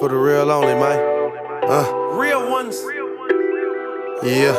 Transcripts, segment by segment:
For the real only, man. Real ones. Yeah.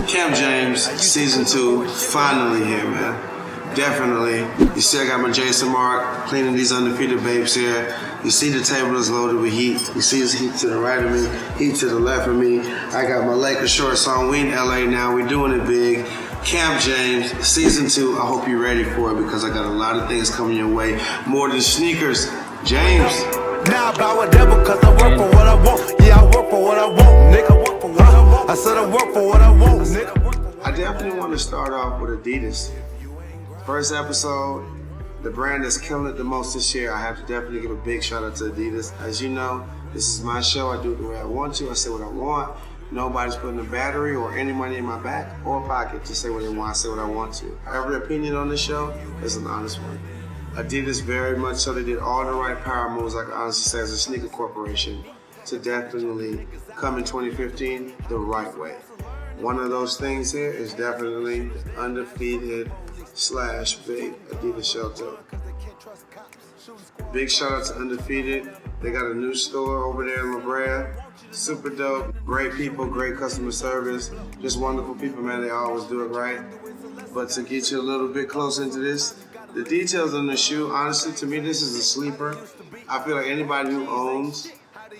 Camp Jame, season 2, finally here, man. Definitely. You see I got my Jason Mark cleaning these undefeated babes here. You see the table is loaded with heat. You see it's heat to the right of me, heat to the left of me. I got my Lakers shorts on. We in LA now. We're doing it big. Camp Jame, season 2. I hope you're ready for it because I got a lot of things coming your way. More than sneakers. James. Now I buy whatever cause I work for what I want. Yeah, I work for what I want, nigga. Work for what I want. I said I work for what I want, nigga. I definitely want to start off with Adidas. First episode, the brand that's killing it the most this year. I have to definitely give a big shout out to Adidas. As you know, this is my show. I do it the way I want to. I say what I want. Nobody's putting a battery or any money in my back or pocket to say what they want. I say what I want to. Every opinion on this show is an honest one. Adidas very much so. They did all the right power moves, I can honestly say, as a sneaker corporation, to definitely come in 2015 the right way. One of those things here is definitely undefeated / big Adidas shelter. Big shout out to Undefeated. They got a new store over there in La Brea. Super dope. Great people, great customer service. Just wonderful people, man. They always do it right. But to get you a little bit closer into this, the details on the shoe, honestly, to me, this is a sleeper. I feel like anybody who owns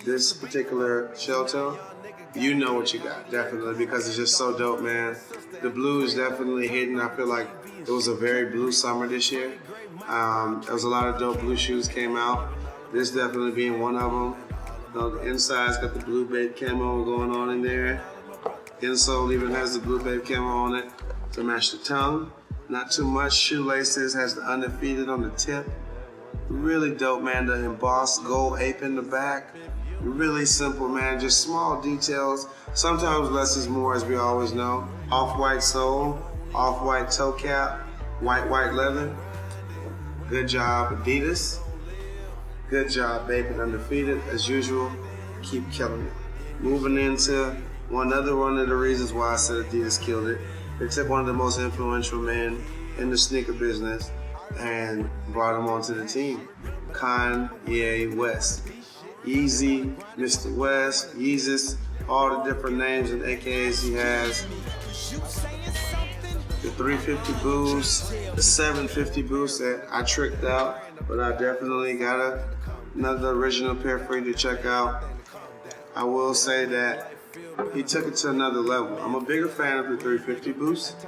this particular shell toe, you know what you got, definitely, because it's just so dope, man. The blue is definitely hidden. I feel like it was a very blue summer this year. There was a lot of dope blue shoes came out. This definitely being one of them. The inside's got the blue babe camo going on in there. Insole even has the blue babe camo on it to match the tongue. Not too much. Shoelaces has the Undefeated on the tip. Really dope, man. The embossed gold ape in the back. Really simple, man. Just small details. Sometimes less is more, as we always know. Off-white sole, off-white toe cap, white leather. Good job, Adidas. Good job, baby. Undefeated, as usual. Keep killing it. Moving into one of the reasons why I said Adidas killed it. They took one of the most influential men in the sneaker business and brought him onto the team. Kanye West. Yeezy, Mr. West, Yeezus, all the different names and AKAs he has. The 350 boost, the 750 boost that I tricked out, but I definitely got another original pair for you to check out. I will say that he took it to another level. I'm a bigger fan of the 350 boost.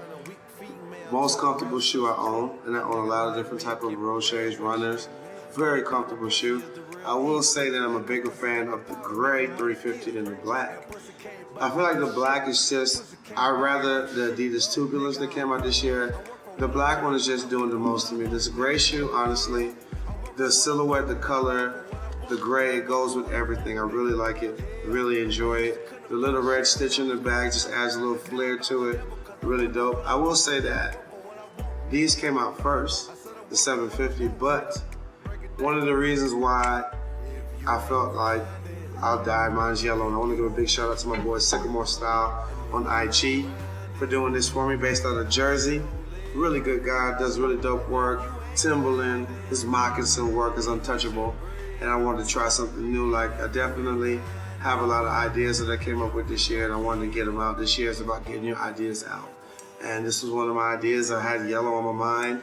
Most comfortable shoe I own, and I own a lot of different type of Roches runners. Very comfortable shoe. I will say that I'm a bigger fan of the gray 350 than the black. I feel like the black is just, I'd rather the Adidas Tubulars that came out this year. The black one is just doing the most to me. This gray shoe, honestly, the silhouette, the color, the gray, it goes with everything. I really like it, really enjoy it. The little red stitch in the back just adds a little flair to it. Really dope. I will say that these came out first, the 750, but one of the reasons why I felt like I'll dye mine's yellow, and I want to give a big shout out to my boy Sycamore Style on IG for doing this for me, based out of Jersey. Really good guy, does really dope work. Timberland, his moccasin work is untouchable, and I wanted to try something new. Like, I definitely have a lot of ideas that I came up with this year, and I wanted to get them out. This year is about getting your ideas out, and this was one of my ideas. I had yellow on my mind,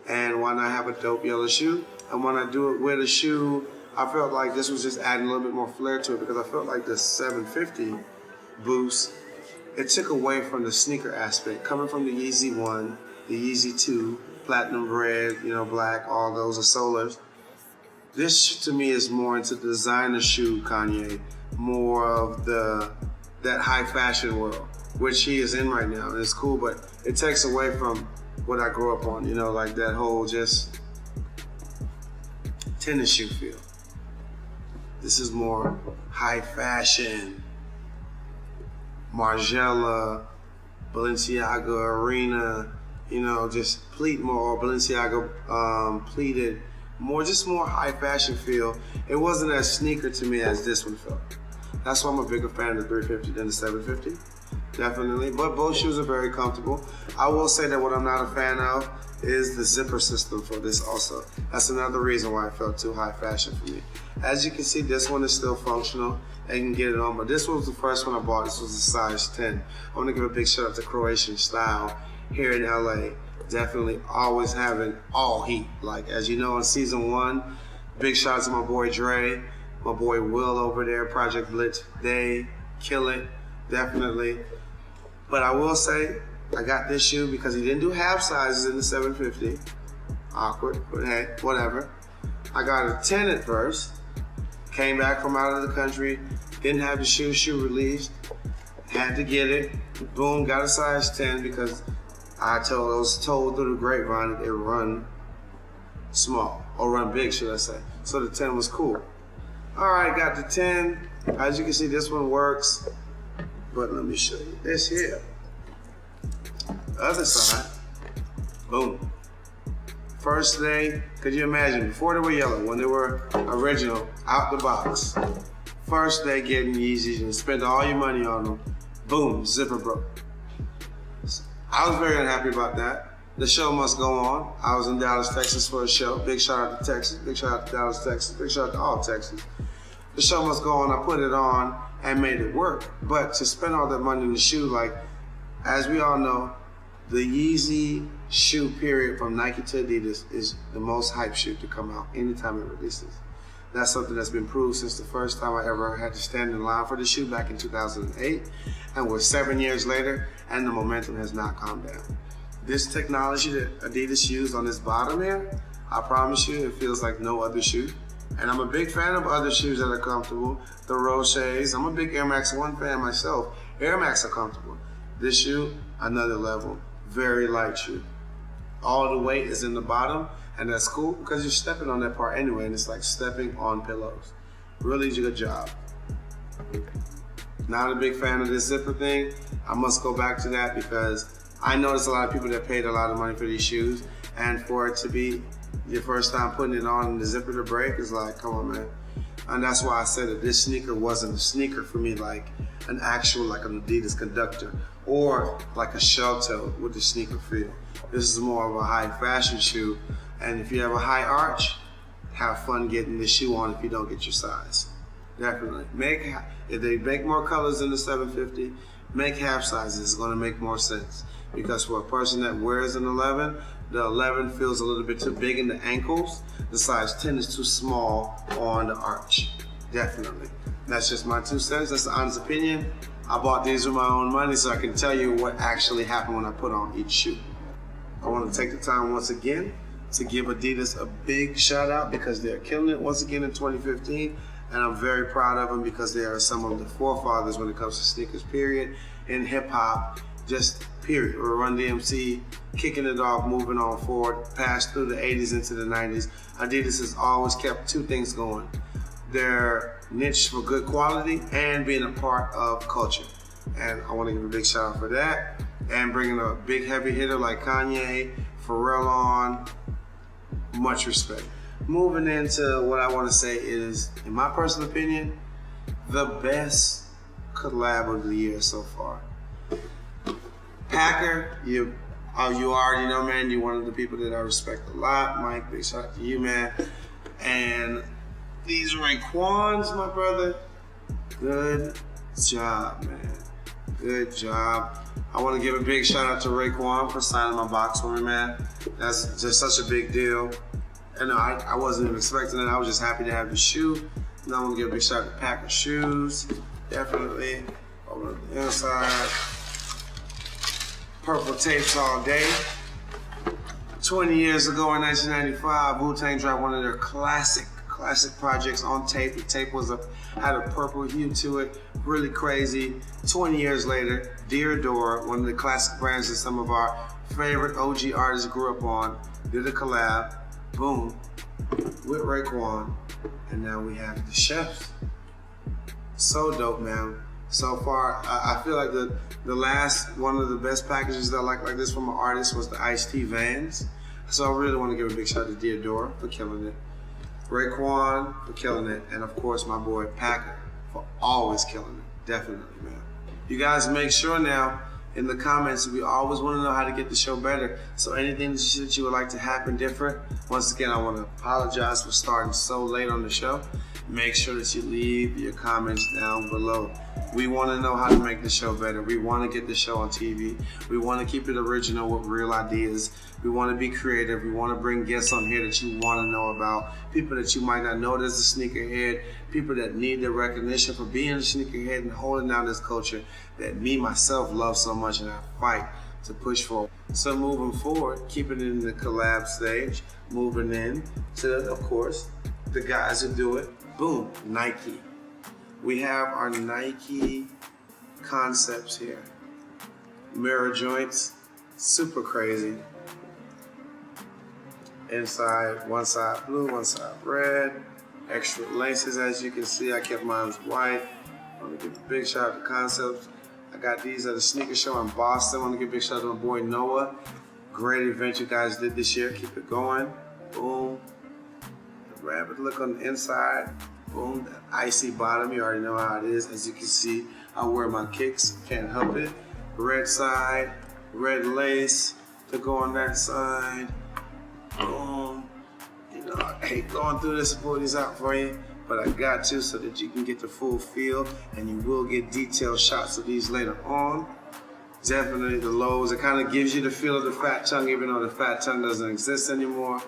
and why not have a dope yellow shoe? And when I do it with a shoe, I felt like this was just adding a little bit more flair to it, because I felt like the 750 boost, it took away from the sneaker aspect. Coming from the Yeezy 1, the Yeezy 2, platinum red, black, all those are solars. This to me is more into designer shoe Kanye, more of that high fashion world, which he is in right now, and it's cool, but it takes away from what I grew up on, like that whole just tennis shoe feel. This is more high fashion, Margiela, Balenciaga Arena, just pleat more, or Balenciaga pleated, more high fashion feel. It wasn't as sneaker to me as this one felt. That's why I'm a bigger fan of the 350 than the 750. Definitely, but both shoes are very comfortable. I will say that what I'm not a fan of is the zipper system for this also. That's another reason why it felt too high fashion for me. As you can see, this one is still functional. I can get it on, but this was the first one I bought. This was a size 10. I want to give a big shout out to Croatian Style here in LA. Definitely always having all heat. Like, as you know, in season 1, big shout out to my boy Dre, my boy Will over there, Project Blitz. They kill it, definitely. But I will say, I got this shoe because he didn't do half sizes in the 750. Awkward, but hey, whatever. I got a 10 at first. Came back from out of the country, didn't have the shoe released, had to get it. Boom, got a size 10 because I was told through the grapevine that it run small, or run big, should I say. So the 10 was cool. All right, got the 10. As you can see, this one works, but let me show you this here. The other side, boom. First day, could you imagine, before they were yellow, when they were original, out the box, first day getting Yeezys and spend all your money on them, boom, zipper broke. I was very unhappy about that. The show must go on. I was in Dallas, Texas for a show. Big shout out to Texas, big shout out to Dallas, Texas, big shout out to all Texas. The show must go on. I put it on and made it work. But to spend all that money in the shoe, like, as we all know, the Yeezy shoe period from Nike to Adidas is the most hype shoe to come out anytime it releases. That's something that's been proved since the first time I ever had to stand in line for the shoe back in 2008. And we're 7 years later, and the momentum has not calmed down. This technology that Adidas used on this bottom here, I promise you, it feels like no other shoe. And I'm a big fan of other shoes that are comfortable. The Roches, I'm a big Air Max 1 fan myself. Air Max are comfortable. This shoe, another level. Very light shoe. All the weight is in the bottom, and that's cool because you're stepping on that part anyway, and it's like stepping on pillows. Really good job. Not a big fan of this zipper thing. I must go back to that because I noticed a lot of people that paid a lot of money for these shoes, and for it to be your first time putting it on and the zipper to break is like, come on, man. And that's why I said that this sneaker wasn't a sneaker for me, like an actual, like an Adidas Conductor or like a shell toe with the sneaker feel. This is more of a high fashion shoe. And if you have a high arch, have fun getting this shoe on if you don't get your size. Definitely. If they make more colors than the 750, make half sizes. It's gonna make more sense. Because for a person that wears an 11, the 11 feels a little bit too big in the ankles. The size 10 is too small on the arch. Definitely. That's just my 2 cents. That's the honest opinion. I bought these with my own money so I can tell you what actually happened when I put on each shoe. I want to take the time once again to give Adidas a big shout out because they're killing it once again in 2015. And I'm very proud of them because they are some of the forefathers when it comes to sneakers, period, in hip hop, just period. Or Run DMC, kicking it off, moving on forward, passed through the 80s into the 90s. Adidas has always kept 2 things going. Their niche for good quality and being a part of culture. And I want to give a big shout out for that. And bringing a big heavy hitter like Kanye, Pharrell on, much respect. Moving into what I want to say is, in my personal opinion, the best collab of the year so far. Packer, you already know, man, you're one of the people that I respect a lot. Mike, big shout out to you, man. And these Raekwons, my brother, good job, man. Good job. I want to give a big shout out to Raekwon for signing my box for me, man. That's just such a big deal. And I wasn't even expecting it. I was just happy to have the shoe. And I want to give a big shout out to Packer shoes. Definitely. Over the inside. Purple tapes all day. 20 years ago in 1995, Wu-Tang dropped one of their classic projects on tape. The tape had a purple hue to it, really crazy. 20 years later, Dear Door, one of the classic brands that some of our favorite OG artists grew up on, did a collab, boom, with Raekwon, and now we have the Chefs. So dope, man. So far, I feel like the last one of the best packages that I like this from an artist was the Ice-T Vans. So I really want to give a big shout out to Dear Door for killing it. Raekwon for killing it, and of course my boy Packer for always killing it. Definitely, man. You guys make sure now in the comments, we always want to know how to get the show better. So anything that you would like to happen different, once again, I want to apologize for starting so late on the show. make sure that you leave your comments down below. We want to know how to make the show better. We want to get the show on TV. We want to keep it original with real ideas. We want to be creative. We want to bring guests on here that you want to know about. People that you might not know that's a sneakerhead. People that need the recognition for being a sneakerhead and holding down this culture that me, myself, love so much and I fight to push for. So moving forward, keeping it in the collab stage, moving in to, of course, the guys who do it. Boom, Nike. We have our Nike concepts here. Mirror joints, super crazy. Inside, one side blue, one side red. Extra laces, as you can see. I kept mine white. I want to give a big shout out to Concepts. I got these at a sneaker show in Boston. I want to give a big shout out to my boy Noah. Great event you guys did this year. Keep it going. Boom. The rabbit look on the inside. Boom. The icy bottom. You already know how it is. As you can see, I wear my kicks. Can't help it. Red side. Red lace to go on that side. Boom. You know, I hate going through this and pull these out for you, but I got to so that you can get the full feel, and you will get detailed shots of these later on. Definitely the lows. It kind of gives you the feel of the fat tongue, even though the fat tongue doesn't exist anymore.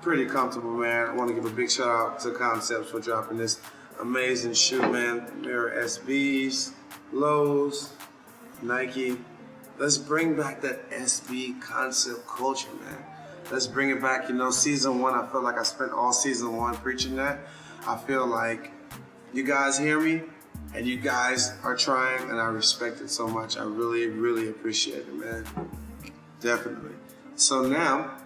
Pretty comfortable, man. I want to give a big shout out to Concepts for dropping this amazing shoe, man. Mirror SBs, lows, Nike. Let's bring back that SB concept culture, man. Let's bring it back. You know, season one, I feel like I spent all season one preaching that. I feel like you guys hear me and you guys are trying, and I respect it so much. I really, really appreciate it, man. Definitely. So now,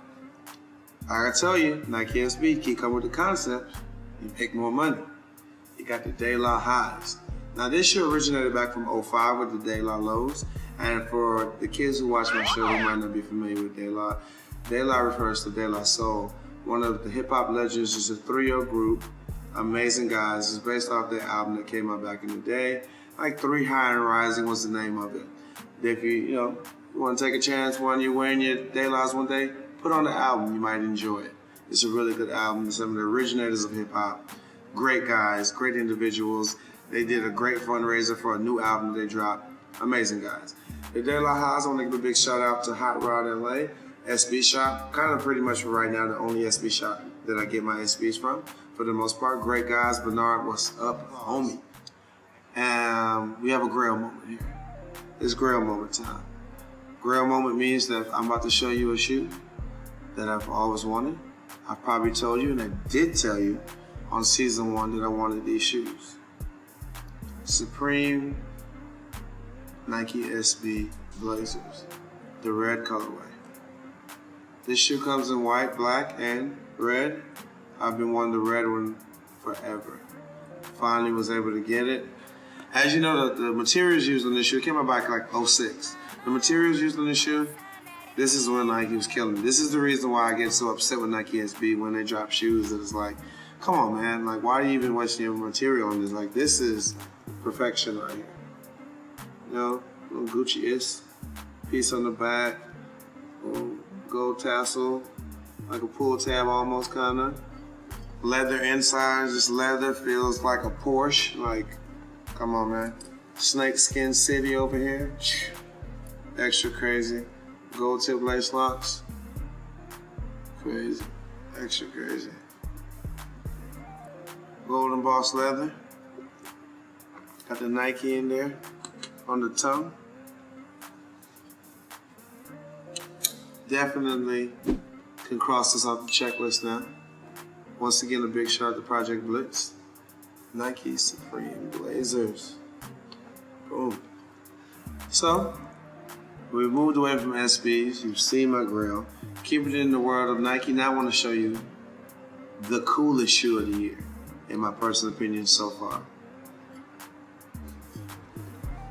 I gotta tell you, Nike SB, keep coming with the concepts. You make more money. You got the De La highs. Now this shoe originated back from 05 with the De La lows. And for the kids who watch my show who might not be familiar with De La, De La refers to De La Soul, one of the hip-hop legends. Is a trio group, amazing guys. It's based off their album that came out back in the day. Like 3 High and Rising was the name of it. If you want to take a chance when you're wearing your De La's one day, put on the album. You might enjoy it. It's a really good album. Some of the originators of hip-hop. Great guys, great individuals. They did a great fundraiser for a new album that they dropped. Amazing guys. The De La Highs, I want to give a big shout out to Hot Rod LA. SB shop, kind of pretty much for right now the only SB shop that I get my SBs from, for the most part. Great guys. Bernard, what's up, homie? And we have a Grail moment here. It's Grail moment time. Grail moment means that I'm about to show you a shoe that I've always wanted. I probably told you, and I did tell you on season 1 that I wanted these shoes. Supreme Nike SB Blazers, the red colorway. This shoe comes in white, black, and red. I've been wanting the red one forever. Finally was able to get it. As you know, the materials used on this shoe, it came out back like 06. The materials used on this shoe, this is when Nike was killing me. This is the reason why I get so upset with Nike SB when they drop shoes. It's like, come on, man. Like, why are you even wasting your material on this? Like, this is perfection right here. You know, little Gucci-ist, piece on the back, gold tassel, like a pull tab almost, kinda. Leather inside, just leather, feels like a Porsche. Like, come on, man. Snake skin city over here. Extra crazy. Gold tip lace locks. Crazy. Extra crazy. Gold embossed leather. Got the Nike in there on the tongue. Definitely can cross this off the checklist now. Once again, a big shout out to Project Blitz. Nike Supreme Blazers. Boom. So, we've moved away from SBs. You've seen my grill. Keeping it in the world of Nike. Now I want to show you the coolest shoe of the year, in my personal opinion so far.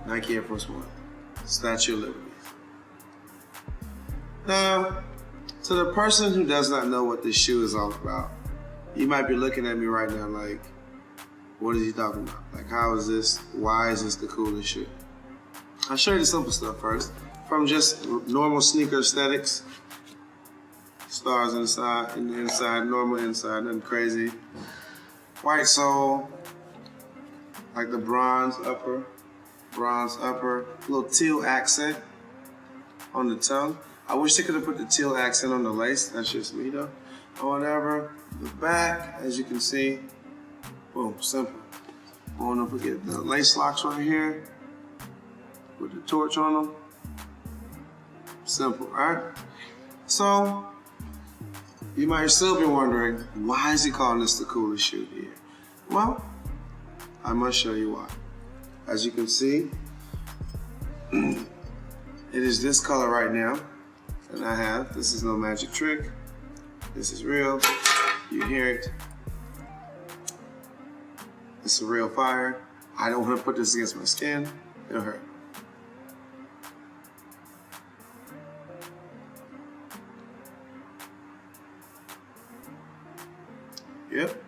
Nike Air Force One. Statue of Liberty. Now, to the person who does not know what this shoe is all about, you might be looking at me right now like, what is he talking about? Like, how is this, why is this the coolest shoe? I'll show you the simple stuff first. From just normal sneaker aesthetics, stars inside, normal inside, nothing crazy. White sole, like the bronze upper, little teal accent on the tongue. I wish they could have put the teal accent on the lace. That's just me though. Or whatever. The back, as you can see, boom, simple. Oh, don't forget the lace locks right here with the torch on them. Simple, right? So, you might still be wondering, why is he calling this the coolest shoe here? Well, I must show you why. As you can see, it is this color right now that I have. This is no magic trick. This is real. You hear it. It's a real fire. I don't want to put this against my skin. It'll hurt. Yep.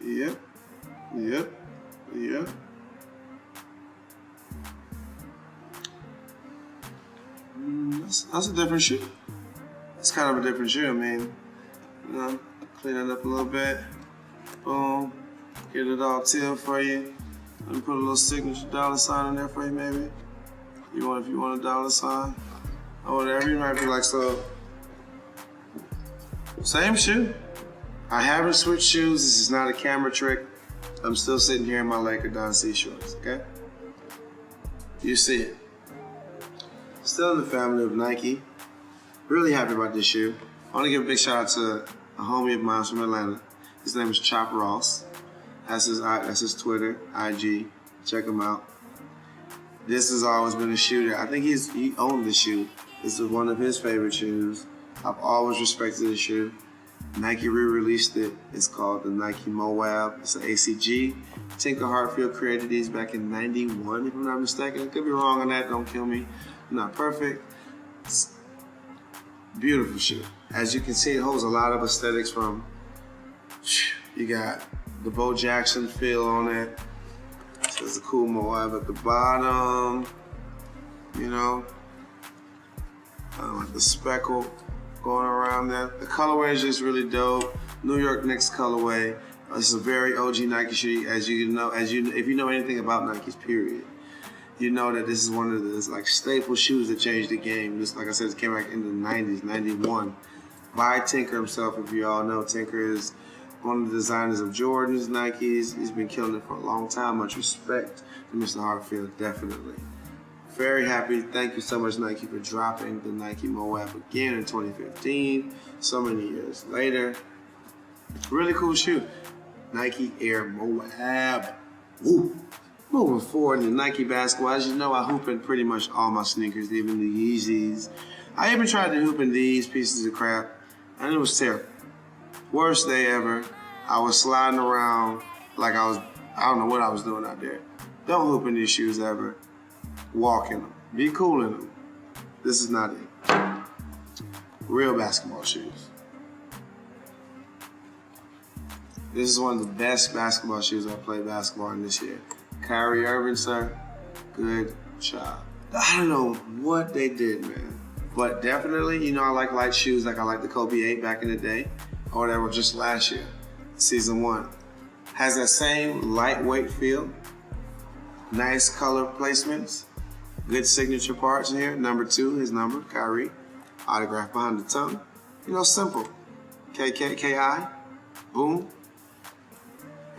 Yep. Yep. Yep. That's a different shoe. It's kind of a different shoe. I mean, you know, clean it up a little bit. Boom. Get it all teal for you. Let me put a little signature dollar sign in there for you, maybe. If you want a dollar sign or whatever, you might be like, so. Same shoe. I haven't switched shoes. This is not a camera trick. I'm still sitting here in my Laker Don C shorts, okay? You see it. Still in the family of Nike. Really happy about this shoe. I want to give a big shout out to a homie of mine from Atlanta. His name is Chop Ross. That's his Twitter, IG. Check him out. This has always been a shoe that I think he owned the shoe. This is one of his favorite shoes. I've always respected the shoe. Nike re-released it. It's called the Nike Moab. It's an ACG. Tinker Hartfield created these back in '91, if I'm not mistaken. I could be wrong on that. Don't kill me. I'm not perfect. It's a beautiful shoe. As you can see, it holds a lot of aesthetics from. You got the Bo Jackson feel on it. There's a cool Moab at the bottom. You know, like the speckle going around there. The colorway is just really dope. New York Knicks colorway. It's a very OG Nike shoe. As you know, if you know anything about Nikes, period, you know that this is one of the like staple shoes that changed the game. Just like I said, it came back in the '90s, '91, by Tinker himself. If you all know, Tinker is one of the designers of Jordans, Nikes. He's been killing it for a long time. Much respect to Mr. Hartfield, definitely. Very happy. Thank you so much, Nike, for dropping the Nike Moab again in 2015, so many years later. Really cool shoe. Nike Air Moab. Woo. Moving forward in the Nike basketball, as you know, I hoop in pretty much all my sneakers, even the Yeezys. I even tried to hoop in these pieces of crap, and it was terrible. Worst day ever. I was sliding around like I don't know what I was doing out there. Don't hoop in these shoes ever. Walk in them. Be cool in them. This is not it. Real basketball shoes. This is one of the best basketball shoes I played basketball in this year. Kyrie Irving, sir, good job. I don't know what they did, man. But definitely, you know, I like light shoes like I like the Kobe 8 back in the day. Or whatever, just last year, season 1. Has that same lightweight feel. Nice color placements. Good signature parts in here. Number 2, his number, Kyrie. Autograph behind the tongue. You know, simple. KKKI. Boom.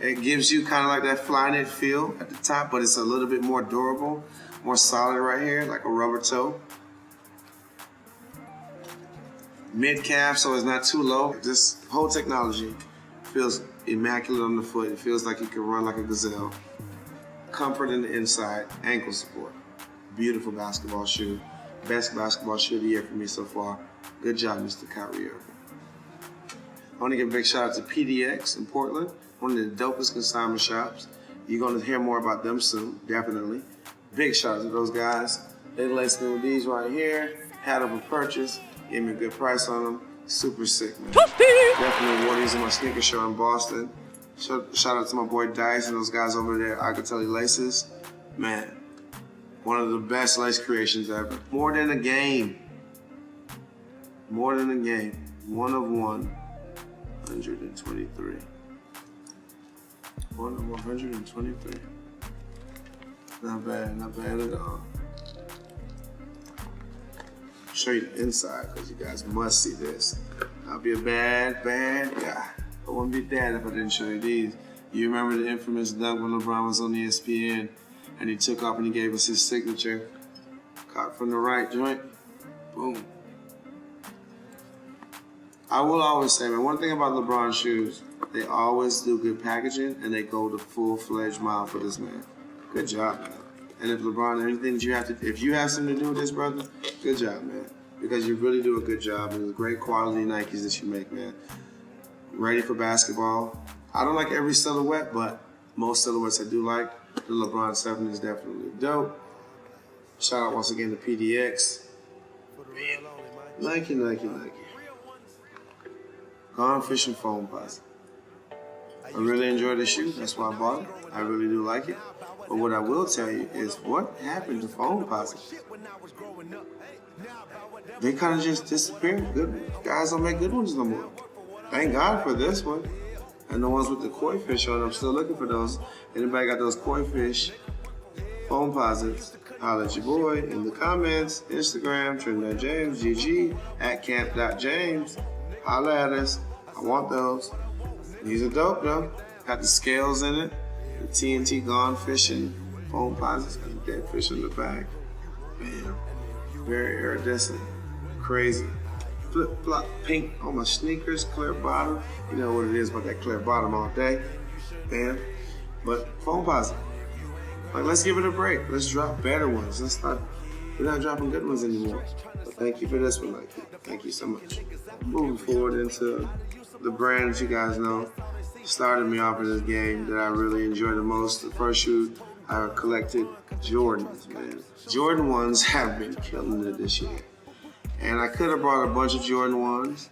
It gives you kind of like that Flyknit feel at the top, but it's a little bit more durable, more solid right here, like a rubber toe. Mid-calf, so it's not too low. This whole technology feels immaculate on the foot. It feels like you can run like a gazelle. Comfort in the inside, ankle support. Beautiful basketball shoe. Best basketball shoe of the year for me so far. Good job, Mr. Kyrie Irving. I want to give a big shout out to PDX in Portland, one of the dopest consignment shops. You're going to hear more about them soon, definitely. Big shout out to those guys. They laced me with these right here. Had them for purchase. Gave me a good price on them. Super sick, man. Definitely wore these in my sneaker show in Boston. Shout out to my boy Dice and those guys over there at Agatelli Laces. Man, one of the best lace creations ever. More than a game. More than a game. 1 of 1. 123. One of 123. Not bad at all. Show you the inside because you guys must see this. I'll be a bad guy. I wouldn't be bad if I didn't show you these. You remember the infamous dunk when LeBron was on ESPN and he took off and he gave us his signature. Caught from the right joint. Boom. I will always say, man, one thing about LeBron shoes, they always do good packaging and they go the full-fledged mile for this man. Good job, man. And if LeBron, anything that you have to, if you have something to do with this, brother, good job, man. Because you really do a good job and the great quality Nikes that you make, man. Ready for basketball. I don't like every silhouette, but most silhouettes I do like. The LeBron 7 is definitely dope. Shout out once again to PDX. Nike. Gone Fishing Foam Posit. I really enjoy the shoe. That's why I bought it. I really do like it. But what I will tell you is what happened to Foam Posit. They kind of just disappeared. Good guys don't make good ones no more. Thank God for this one. And the ones with the koi fish on, I'm still looking for those. Anybody got those koi fish Foam Posits? Holla at your boy in the comments. Instagram, Trinidad James, GG, at camp.james. Holla at us. I want those. These are dope though. Got the scales in it. The TNT Gone Fishing Foam Posits. Got the dead fish in the back. Man, very iridescent. Crazy. Flip-flop pink on my sneakers, clear bottom. You know what it is about that clear bottom all day. Man. But Foam Posit. Like, let's give it a break. Let's drop better ones. We're not dropping good ones anymore. But thank you for this one, Nike. Thank you so much. Moving forward into the brand that you guys know started me off in this game that I really enjoy the most. The first shoe I collected, Jordans, man. Jordan 1s have been killing it this year. And I could have brought a bunch of Jordan 1s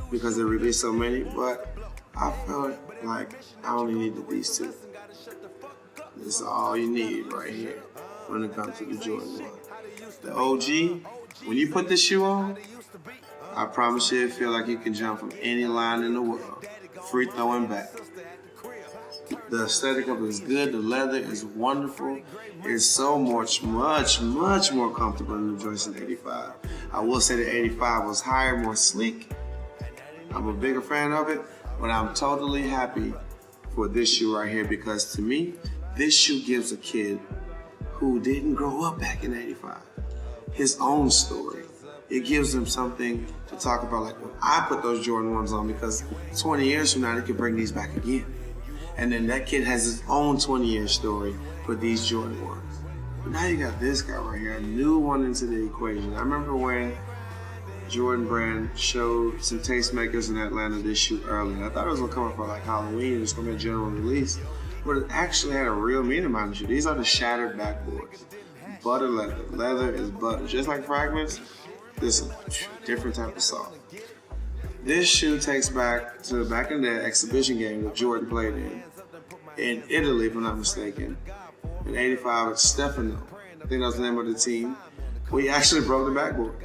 because they released so many, but I felt like I only needed these two. This is all you need right here when it comes to the Jordan 1. The OG, when you put this shoe on, I promise you it feel like you can jump from any line in the world. Free throwing back. The aesthetic of it is good. The leather is wonderful. It's so much more comfortable than the Jordan 85. I will say the 85 was higher, more sleek. I'm a bigger fan of it, but I'm totally happy for this shoe right here because to me, this shoe gives a kid who didn't grow up back in 85 his own story. It gives them something to talk about, like when I put those Jordan 1s on, because 20 years from now, they can bring these back again. And then that kid has his own 20-year story for these Jordan 1s. But now you got this guy right here, a new one into the equation. I remember when Jordan Brand showed some tastemakers in Atlanta this shoe early. I thought it was gonna come up for like Halloween, it was gonna be a general release. But it actually had a real meaning behind the shoe. These are the shattered backboards. Butter leather. Leather is butter. Just like fragments, this is a different type of salt. This shoe takes back to back in the exhibition game that Jordan played in Italy, if I'm not mistaken. In 85 with Stefano. I think that was the name of the team. We actually broke the backboard.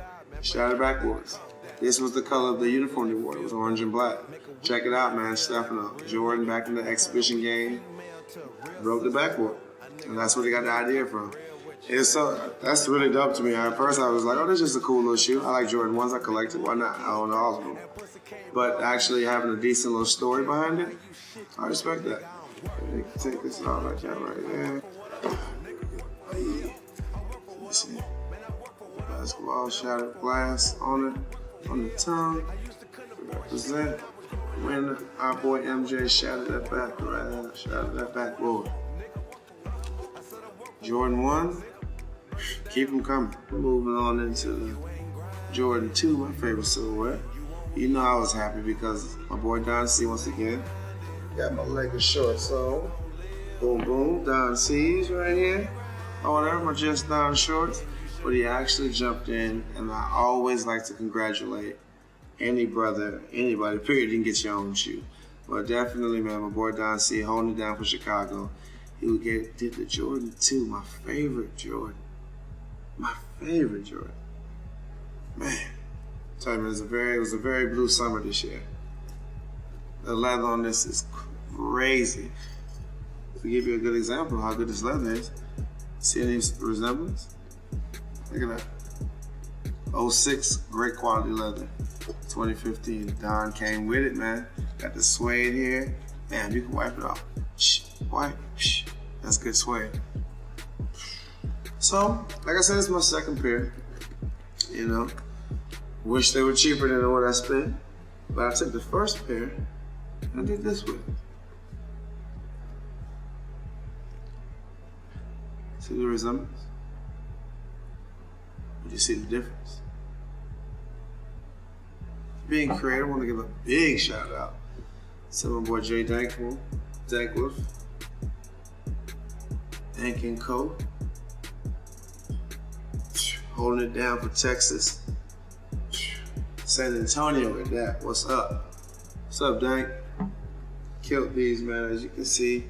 Shattered backboards. This was the color of the uniform they wore. It was orange and black. Check it out, man. Stefano. Jordan back in the exhibition game. Broke the backboard. And that's where they got the idea from. That's really dope to me. At first I was like, oh, this is just a cool little shoe. I like Jordan 1s. I collected. Why not? I own all of them. But actually having a decent little story behind it, I respect that. You can take this off like that right there. Let's see. Basketball shattered glass on it, on the tongue. Represent. When our boy MJ shattered that backboard. Jordan 1, keep them coming. Moving on into Jordan 2, my favorite silhouette. You know I was happy because my boy Don C once again got my Lakers shorts on. Boom, boom, Don C's right here. Or whatever, my Just Don shorts. But he actually jumped in, and I always like to congratulate any brother, anybody, period, you can get your own shoe. But definitely, man, my boy Don C holding it down for Chicago. He did the Jordan 2, my favorite Jordan. My favorite Jordan. Man, tell you, it was a very blue summer this year. The leather on this is crazy. to give you a good example of how good this leather is. See any resemblance? Look at that. 06, great quality leather. 2015, Don came with it, man. Got the suede here. Man, you can wipe it off. Wipe. That's good suede. So, like I said, it's my second pair. You know, wish they were cheaper than what I spent. But I took the first pair and I did this with it. See the resemblance? But you see the difference? Being creative, I want to give a big shout out to my boy Jay Dankworth, Dank & Co. Holding it down for Texas. San Antonio with that. What's up? What's up, Dank? Killed these, man. As you can see,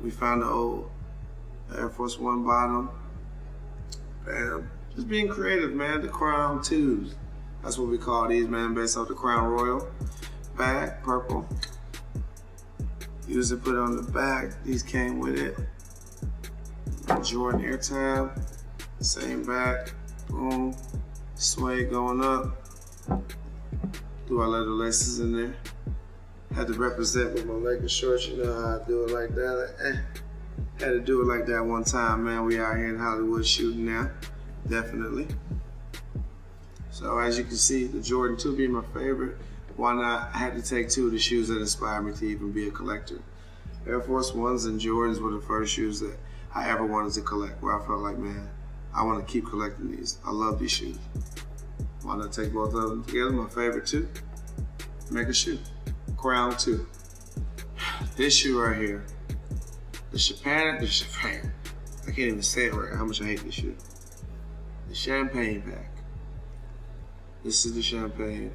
we found the old Air Force One bottom. Bam. Just being creative, man. The Crown 2s. That's what we call these, man, based off the Crown Royal. Bag, purple. Usually put it on the back. These came with it. Jordan Air Tab. Same back. Boom. Suede going up. Do our leather laces in there. Had to represent with my Lakers shorts. You know how I do it like that. Had to do it like that one time, man. We out here in Hollywood shooting now. Definitely. So as you can see, the Jordan 2 being my favorite. Why not? I had to take two of the shoes that inspired me to even be a collector. Air Force Ones and Jordans were the first shoes that I ever wanted to collect, where I felt like, man, I want to keep collecting these. I love these shoes. Why not take both of them together? My favorite two. Make a shoe. Crown 2. This shoe right here. The Champagne. I can't even say it right, how much I hate this shoe. The Champagne pack. This is the Champagne.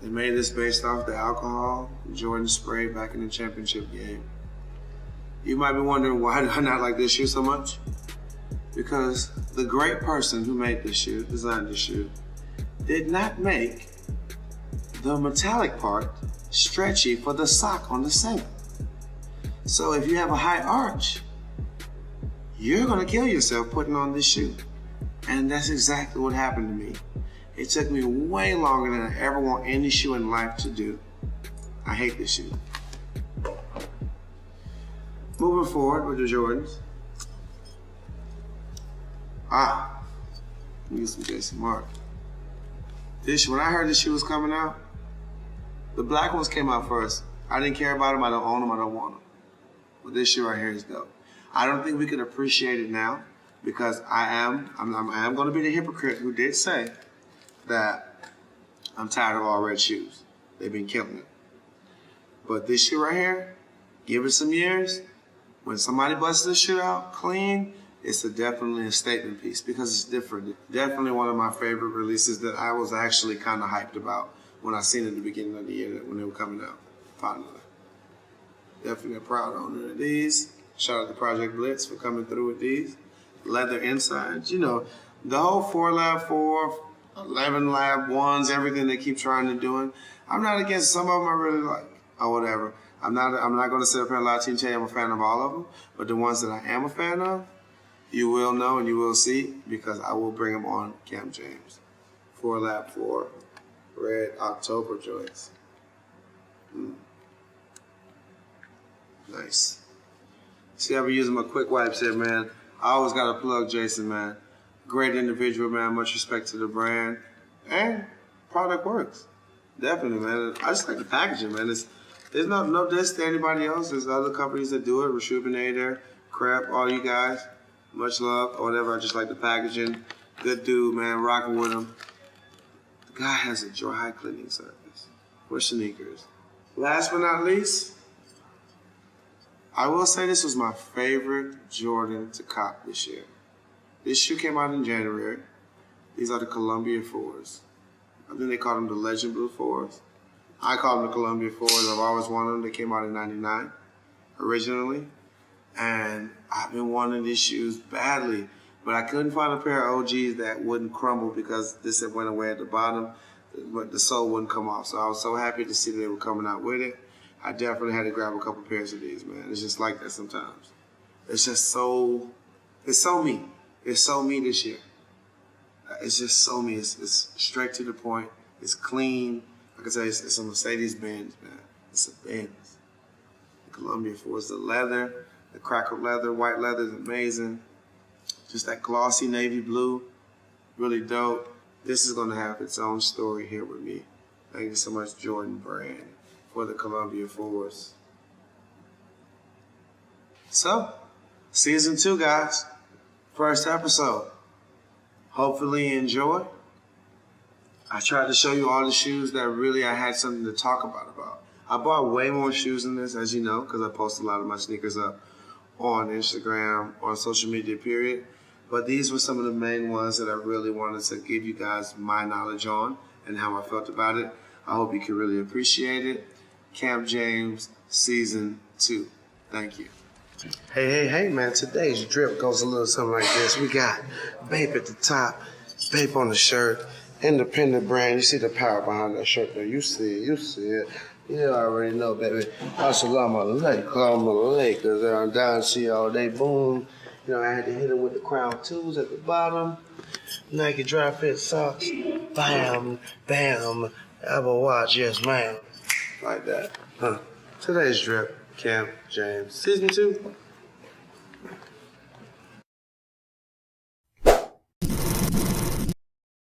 They made this based off the alcohol Jordan spray back in the championship game. You might be wondering, why do I not like this shoe so much? Because the great person who made this shoe, designed this shoe, did not make the metallic part stretchy for the sock on the sole. So if you have a high arch, you're gonna kill yourself putting on this shoe. And that's exactly what happened to me. It took me way longer than I ever want any shoe in life to do. I hate this shoe. Moving forward with the Jordans. Let me get some Jason Mark. This, when I heard this shoe was coming out, the black ones came out first. I didn't care about them, I don't own them, I don't want them. But this shoe right here is dope. I don't think we can appreciate it now because I am gonna be the hypocrite who did say that I'm tired of all red shoes. They've been killing it. But this shoe right here, give it some years. When somebody busts this shoe out clean, it's definitely a statement piece because it's different. Definitely one of my favorite releases that I was actually kind of hyped about when I seen it at the beginning of the year when they were coming out. Finally. Definitely a proud owner of these. Shout out to Project Blitz for coming through with these. Leather insides, you know, the whole 4 Lab 4, 11 Lab 1s, everything they keep trying to do. I'm not against some of them I really like, or whatever. I'm not going to sit up here and lie to you and tell you I'm a fan of all of them, but the ones that I am a fan of, you will know and you will see because I will bring them on Camp Jame. 4 Lab 4, red October joints. Nice. See, I've been using my quick wipes here, man. I always got to plug Jason, man. Great individual, man. Much respect to the brand. And product works. Definitely, man. I just like the packaging, man. There's no diss to anybody else. There's other companies that do it. Rejuvenator, Crep, all you guys. Much love or whatever. I just like the packaging. Good dude, man. Rocking with him. The guy has a dry cleaning service for sneakers. Last but not least, I will say this was my favorite Jordan to cop this year. This shoe came out in January. These are the Columbia 4s. I think they call them the Legend Blue 4s. I call them the Columbia 4s. I've always wanted them. They came out in '99 originally. And I've been wanting these shoes badly. But I couldn't find a pair of OGs that wouldn't crumble because this had went away at the bottom, but the sole wouldn't come off. So I was so happy to see that they were coming out with it. I definitely had to grab a couple pairs of these, man. It's just like that sometimes. It's just so, it's so me. It's so me this year. It's just so me. It's straight to the point. It's clean. Like I said, it's a Mercedes-Benz, man. It's a Benz. The Columbia Force, the leather, the crackled leather, white leather is amazing. Just that glossy navy blue, really dope. This is going to have its own story here with me. Thank you so much, Jordan Brand, for the Columbia Force. So, season 2, guys. First episode. Hopefully you enjoy. I tried to show you all the shoes that really I had something to talk about. I bought way more shoes than this, as you know, because I post a lot of my sneakers up on Instagram, on social media, period. But these were some of the main ones that I really wanted to give you guys my knowledge on and how I felt about it. I hope you can really appreciate it. Camp Jame Season 2. Thank you. Hey, man. Today's drip goes a little something like this. We got Bape at the top, Bape on the shirt, independent brand. You see the power behind that shirt there. You see it. You already know, baby. Assalamu alaikum. I'm down to see all day. Boom. You know, I had to hit it with the Crown 2s at the bottom. Nike dry fit socks. Bam, bam. Apple Watch, yes, ma'am. Like that. Today's drip, Camp Jame Season 2.